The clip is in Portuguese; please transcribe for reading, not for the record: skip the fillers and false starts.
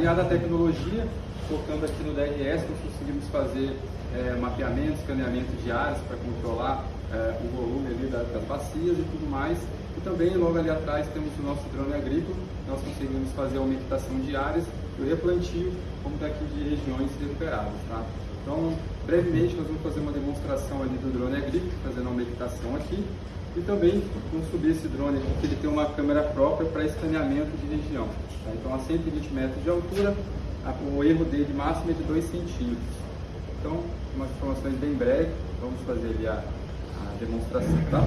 Aliado à tecnologia, focando aqui no DRS, nós conseguimos fazer mapeamento, escaneamento de áreas para controlar o volume ali das bacias e tudo mais. E também, logo ali atrás, temos o nosso drone agrícola. Nós conseguimos fazer a umectação de áreas e o replantio, como daqui de regiões recuperadas. Tá? Então, brevemente, nós vamos fazer uma demonstração ali do drone agrícola, fazendo a umectação aqui. E também vamos subir esse drone aqui, que ele tem uma câmera própria para escaneamento de região. Tá? Então, a 120 metros de altura, o erro dele máximo é de 2 centímetros. Então, umas informações bem breves, vamos fazer ali a demonstração, tá?